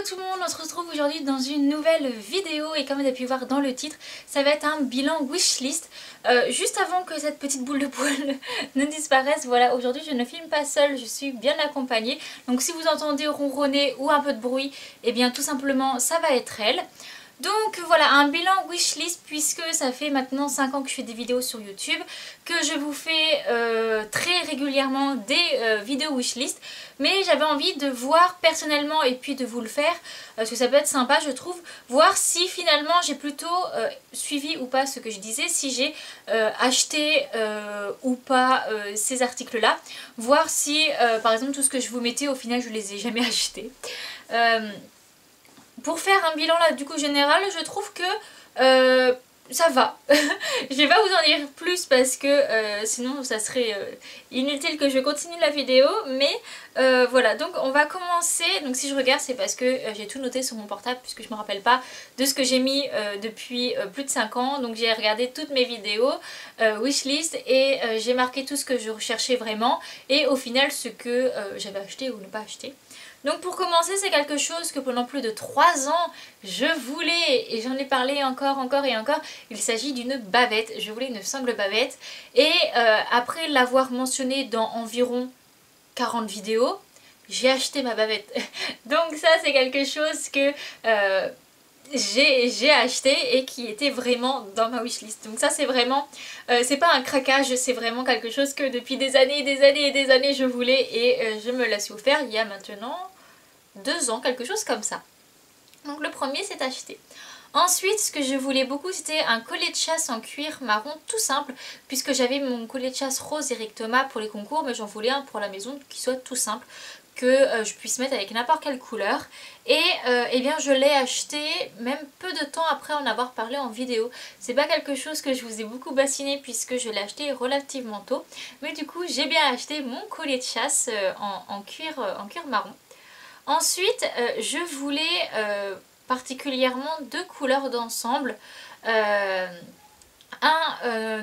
tout le monde, on se retrouve aujourd'hui dans une nouvelle vidéo et comme vous avez pu voir dans le titre, ça va être un bilan wishlist. Juste avant que cette petite boule de poil ne disparaisse, voilà, aujourd'hui je ne filme pas seule, je suis bien accompagnée. Donc si vous entendez ronronner ou un peu de bruit, eh bien tout simplement ça va être elle. Donc voilà, un bilan wishlist puisque ça fait maintenant 5 ans que je fais des vidéos sur YouTube, que je vous fais très régulièrement des vidéos wishlist, mais j'avais envie de voir personnellement et puis de vous le faire, parce que ça peut être sympa je trouve, voir si finalement j'ai plutôt suivi ou pas ce que je disais, si j'ai acheté ou pas ces articles là, voir si par exemple tout ce que je vous mettais au final je les ai jamais achetés. Pour faire un bilan là du coup général, je trouve que ça va. Je vais pas vous en dire plus parce que sinon ça serait inutile que je continue la vidéo, mais voilà, donc on va commencer. Donc si je regarde c'est parce que j'ai tout noté sur mon portable puisque je me rappelle pas de ce que j'ai mis depuis plus de 5 ans. Donc j'ai regardé toutes mes vidéos wishlist et j'ai marqué tout ce que je recherchais vraiment et au final ce que j'avais acheté ou ne pas acheté. Donc pour commencer, c'est quelque chose que pendant plus de 3 ans, je voulais, et j'en ai parlé encore et encore, il s'agit d'une bavette. Je voulais une sangle bavette, et après l'avoir mentionné dans environ 40 vidéos, j'ai acheté ma bavette. Donc ça c'est quelque chose que j'ai acheté et qui était vraiment dans ma wishlist. Donc ça c'est vraiment, c'est pas un craquage, c'est vraiment quelque chose que depuis des années et des années je voulais et je me la suis offert il y a maintenant 2 ans, quelque chose comme ça. Donc le premier c'est acheté. Ensuite ce que je voulais beaucoup c'était un collet de chasse en cuir marron tout simple, puisque j'avais mon collet de chasse rose Eric Thomas pour les concours, mais j'en voulais un pour la maison qui soit tout simple, que je puisse mettre avec n'importe quelle couleur. Et eh bien je l'ai acheté même peu de temps après en avoir parlé en vidéo. C'est pas quelque chose que je vous ai beaucoup bassiné puisque je l'ai acheté relativement tôt, mais du coup j'ai bien acheté mon collet de chasse en cuir marron. Ensuite, je voulais particulièrement 2 couleurs d'ensemble.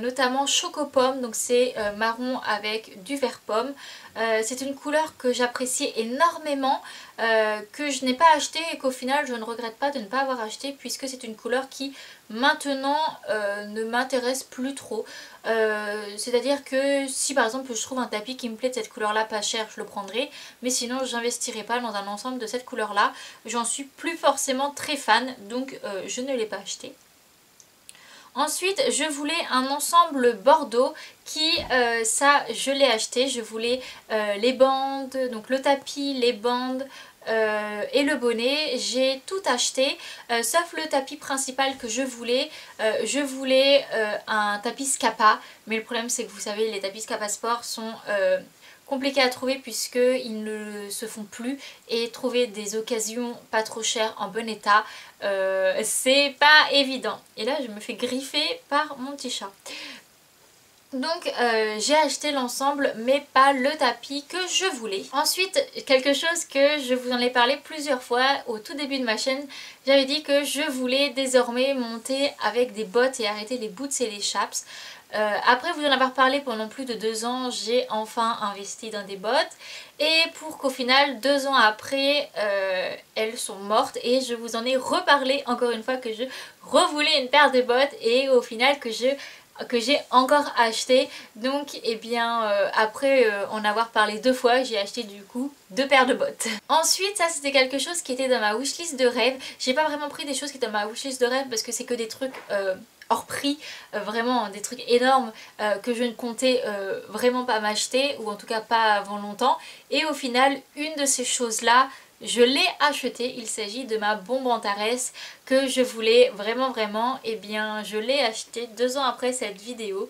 Notamment choco pomme, donc c'est marron avec du vert pomme. C'est une couleur que j'apprécie énormément, que je n'ai pas acheté et qu'au final je ne regrette pas de ne pas avoir acheté puisque c'est une couleur qui maintenant ne m'intéresse plus trop. C'est à dire que si par exemple je trouve un tapis qui me plaît de cette couleur là pas cher, je le prendrai, mais sinon j'investirai pas dans un ensemble de cette couleur là. J'en suis plus forcément très fan, donc je ne l'ai pas acheté. Ensuite je voulais un ensemble bordeaux qui, ça je l'ai acheté, je voulais les bandes, donc le tapis, les bandes et le bonnet, j'ai tout acheté sauf le tapis principal que je voulais. Je voulais un tapis Scapa, mais le problème c'est que vous savez les tapis Scapa Sport sont compliqué à trouver puisqu'ils ne se font plus et trouver des occasions pas trop chères en bon état c'est pas évident. Et là je me fais griffer par mon petit chat. Donc j'ai acheté l'ensemble mais pas le tapis que je voulais. Ensuite quelque chose que je vous en ai parlé plusieurs fois au tout début de ma chaîne, j'avais dit que je voulais désormais monter avec des bottes et arrêter les boots et les chaps. Après vous en avoir parlé pendant plus de 2 ans, j'ai enfin investi dans des bottes et pour qu'au final 2 ans après elles sont mortes et je vous en ai reparlé encore une fois que je revoulais une paire de bottes et au final que j'ai encore acheté. Donc et bien après en avoir parlé 2 fois, j'ai acheté du coup 2 paires de bottes. Ensuite ça c'était quelque chose qui était dans ma wishlist de rêve. J'ai pas vraiment pris des choses qui étaient dans ma wishlist de rêve parce que c'est que des trucs hors prix, vraiment des trucs énormes que je ne comptais vraiment pas m'acheter, ou en tout cas pas avant longtemps. Et au final une de ces choses là je l'ai acheté, il s'agit de ma bombe Antares que je voulais vraiment, et bien je l'ai acheté 2 ans après cette vidéo.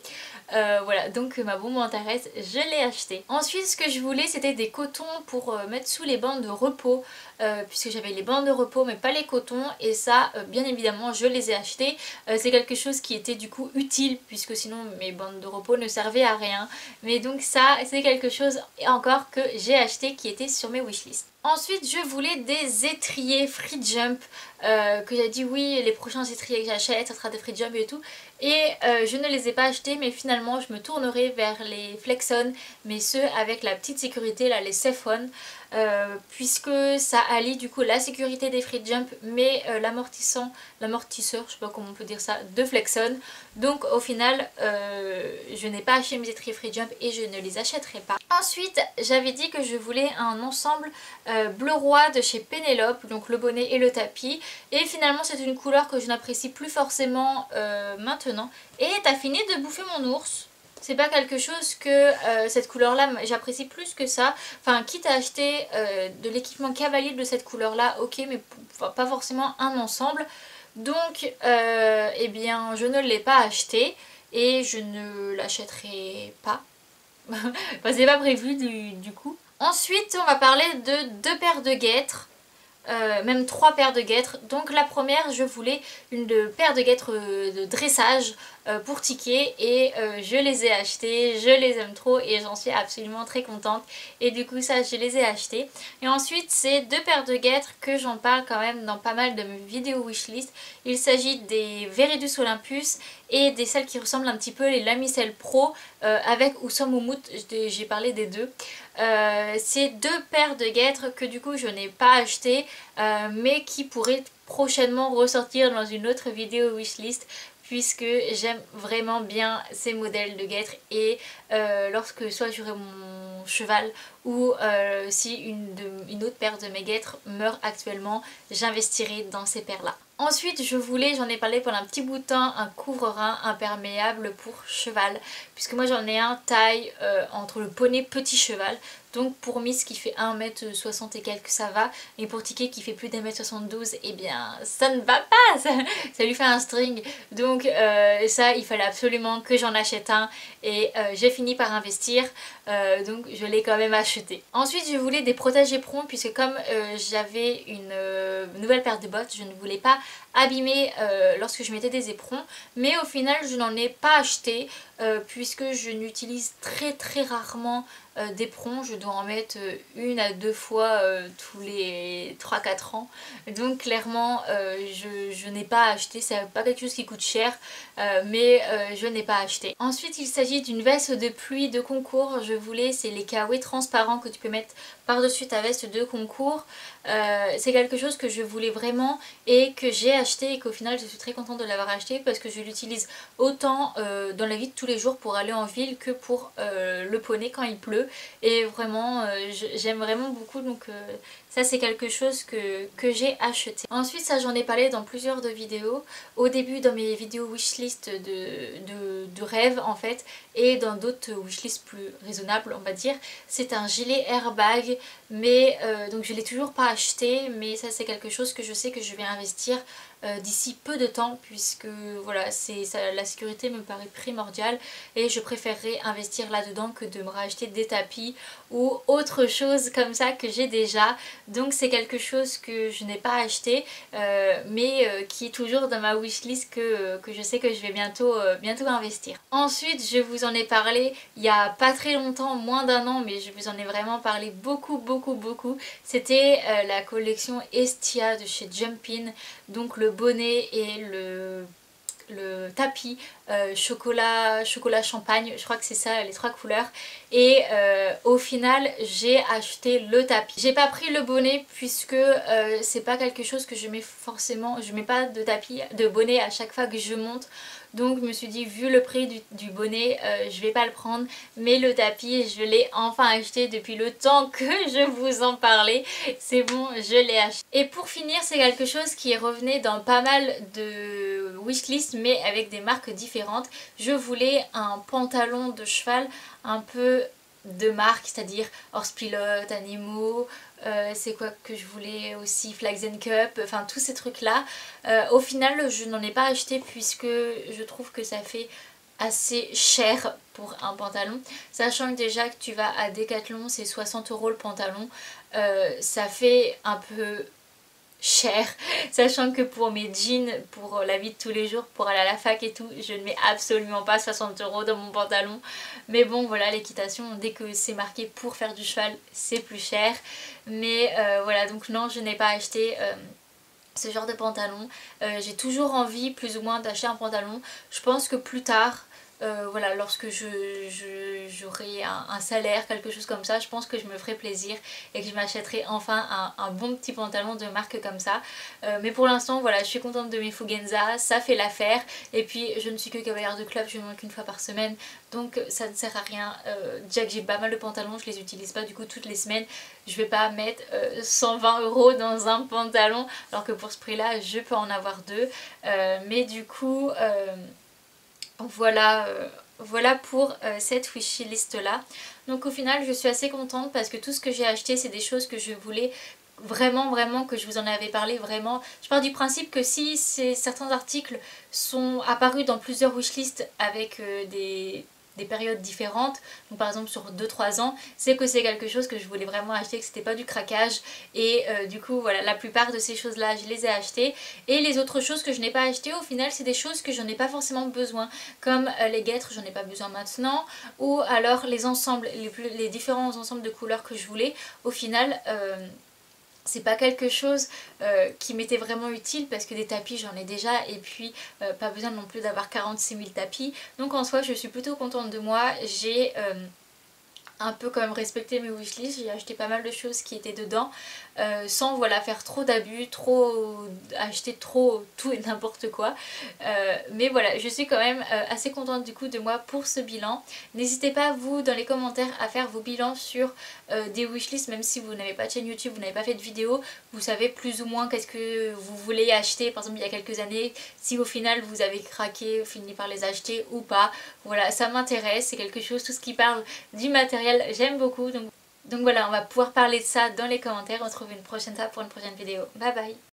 Voilà, donc ma bombe Antares je l'ai acheté. Ensuite ce que je voulais c'était des cotons pour mettre sous les bandes de repos, puisque j'avais les bandes de repos mais pas les cotons, et ça bien évidemment je les ai achetés. C'est quelque chose qui était du coup utile puisque sinon mes bandes de repos ne servaient à rien, mais donc ça c'est quelque chose encore que j'ai acheté qui était sur mes wishlists. Ensuite je voulais des étriers Free Jump, que j'ai dit oui les prochains étriers que j'achète ça sera des Free Jump et tout, et je ne les ai pas achetés, mais finalement je me tournerai vers les Flexon, mais ceux avec la petite sécurité là, les Safe One. puisque ça allie du coup la sécurité des free jump mais l'amortisseur, je sais pas comment on peut dire ça, de Flexon. Donc au final je n'ai pas acheté mes étriers free jump et je ne les achèterai pas. Ensuite j'avais dit que je voulais un ensemble bleu roi de chez Penelope, donc le bonnet et le tapis, et finalement c'est une couleur que je n'apprécie plus forcément maintenant. Et t'as fini de bouffer mon ours. C'est pas quelque chose que cette couleur là j'apprécie plus que ça. Enfin quitte à acheter de l'équipement cavalier de cette couleur là, ok, mais pas forcément un ensemble. Donc eh bien je ne l'ai pas acheté et je ne l'achèterai pas. Enfin, c'est pas prévu du coup. Ensuite on va parler de deux paires de guêtres. Même trois paires de guêtres. Donc la première je voulais une paire de guêtres de dressage pour ticker et je les ai achetées, je les aime trop et j'en suis absolument très contente et du coup ça je les ai achetées. Et ensuite c'est deux paires de guêtres que j'en parle quand même dans pas mal de mes vidéos wishlist. Il s'agit des Veredus Olympus et des celles qui ressemblent un petit peu les Lamiselle Pro avec ou sans moumoute, j'ai parlé des deux. C'est deux paires de guêtres que du coup je n'ai pas acheté mais qui pourraient prochainement ressortir dans une autre vidéo wishlist puisque j'aime vraiment bien ces modèles de guêtres et lorsque soit j'aurai mon cheval ou si une autre paire de mes guêtres meurt actuellement, j'investirai dans ces paires là. Ensuite je voulais, j'en ai parlé pendant un petit bout de temps, un couvre-rein imperméable pour cheval puisque moi j'en ai un taille entre le poney petit cheval. Donc pour Miss qui fait 1m60 et quelques ça va, et pour Ticket qui fait plus d'1m72 eh bien ça ne va pas, ça lui fait un string. Donc ça il fallait absolument que j'en achète un et j'ai fini par investir, donc je l'ai quand même acheté. Ensuite je voulais des protège-éperons puisque comme j'avais une nouvelle paire de bottes, je ne voulais pas abîmer lorsque je mettais des éperons, mais au final je n'en ai pas acheté puisque je n'utilise très rarement d'éperons, je dois en mettre une à deux fois tous les 3-4 ans, donc clairement je n'ai pas acheté, c'est pas quelque chose qui coûte cher mais je n'ai pas acheté. Ensuite il s'agit d'une veste de pluie de concours, je voulais, c'est les kawaii transparents que tu peux mettre par dessus ta veste de concours. C'est quelque chose que je voulais vraiment et que j'ai acheté et qu'au final je suis très contente de l'avoir acheté parce que je l'utilise autant dans la vie de tous les jours pour aller en ville que pour le poney quand il pleut et vraiment j'aime vraiment beaucoup, donc ça c'est quelque chose que j'ai acheté. Ensuite ça j'en ai parlé dans plusieurs de vidéos, au début dans mes vidéos wishlist de rêve en fait et dans d'autres wishlists plus raisonnables on va dire. C'est un gilet airbag mais donc je l'ai toujours pas acheté, mais ça c'est quelque chose que je sais que je vais investir d'ici peu de temps puisque voilà la sécurité me paraît primordiale et je préférerais investir là-dedans que de me racheter des tapis ou autre chose comme ça que j'ai déjà. Donc c'est quelque chose que je n'ai pas acheté mais qui est toujours dans ma wishlist que je sais que je vais bientôt investir. Ensuite je vous en ai parlé il y a pas très longtemps, moins d'un an, mais je vous en ai vraiment parlé beaucoup. C'était la collection Estia de chez Jumpin, donc le bonnet et le tapis chocolat champagne, je crois que c'est ça les trois couleurs, et au final j'ai acheté le tapis. J'ai pas pris le bonnet puisque c'est pas quelque chose que je mets forcément, je mets pas de bonnet à chaque fois que je monte, donc je me suis dit vu le prix du bonnet je vais pas le prendre, mais le tapis je l'ai enfin acheté depuis le temps que je vous en parlais, c'est bon, je l'ai acheté. Et pour finir c'est quelque chose qui est revenu dans pas mal de wishlist mais avec des marques différentes. Je voulais un pantalon de cheval un peu de marque, c'est-à-dire Horsepilote, Animo, c'est quoi que je voulais aussi, Flags and Cup, enfin tous ces trucs là. Au final je n'en ai pas acheté puisque je trouve que ça fait assez cher pour un pantalon, sachant que déjà que tu vas à Decathlon c'est 60 € le pantalon, ça fait un peu cher, sachant que pour mes jeans, pour la vie de tous les jours, pour aller à la fac et tout, je ne mets absolument pas 60 € dans mon pantalon, mais bon voilà, l'équitation dès que c'est marqué pour faire du cheval c'est plus cher, mais voilà, donc non je n'ai pas acheté ce genre de pantalon. J'ai toujours envie plus ou moins d'acheter un pantalon, je pense que plus tard voilà, lorsque j'aurai un salaire, quelque chose comme ça, je pense que je me ferai plaisir et que je m'achèterai enfin un bon petit pantalon de marque comme ça. Mais pour l'instant, voilà, je suis contente de mes Fugenza, ça fait l'affaire. Et puis je ne suis que cavalière de club, je ne manque qu'une fois par semaine, donc ça ne sert à rien. Déjà que j'ai pas mal de pantalons, je les utilise pas du coup toutes les semaines. Je vais pas mettre 120 € dans un pantalon, alors que pour ce prix là je peux en avoir deux. Mais du coup voilà, voilà pour cette wishlist là. Donc au final je suis assez contente parce que tout ce que j'ai acheté c'est des choses que je voulais vraiment que je vous en avais parlé vraiment. Je pars du principe que si certains articles sont apparus dans plusieurs wishlists avec des périodes différentes, donc par exemple sur 2-3 ans, c'est que c'est quelque chose que je voulais vraiment acheter, que c'était pas du craquage. Et du coup voilà, la plupart de ces choses là je les ai achetées. Et les autres choses que je n'ai pas achetées au final c'est des choses que j'en ai pas forcément besoin, comme les guêtres j'en ai pas besoin maintenant, ou alors les ensembles, les différents ensembles de couleurs que je voulais, au final c'est pas quelque chose qui m'était vraiment utile parce que des tapis j'en ai déjà, et puis pas besoin non plus d'avoir 46 000 tapis. Donc en soi je suis plutôt contente de moi. J'ai un peu quand même respecté mes wishlists, j'ai acheté pas mal de choses qui étaient dedans sans voilà faire trop d'abus, acheter trop tout et n'importe quoi. Mais voilà, je suis quand même assez contente du coup de moi pour ce bilan. N'hésitez pas vous dans les commentaires à faire vos bilans sur des wishlists, même si vous n'avez pas de chaîne YouTube, vous n'avez pas fait de vidéo, vous savez plus ou moins qu'est-ce que vous voulez acheter par exemple il y a quelques années, si au final vous avez craqué, fini par les acheter ou pas. Voilà, ça m'intéresse, c'est quelque chose, tout ce qui parle du matériel j'aime beaucoup, donc voilà, on va pouvoir parler de ça dans les commentaires. On se retrouve une prochaine fois pour une prochaine vidéo. Bye bye.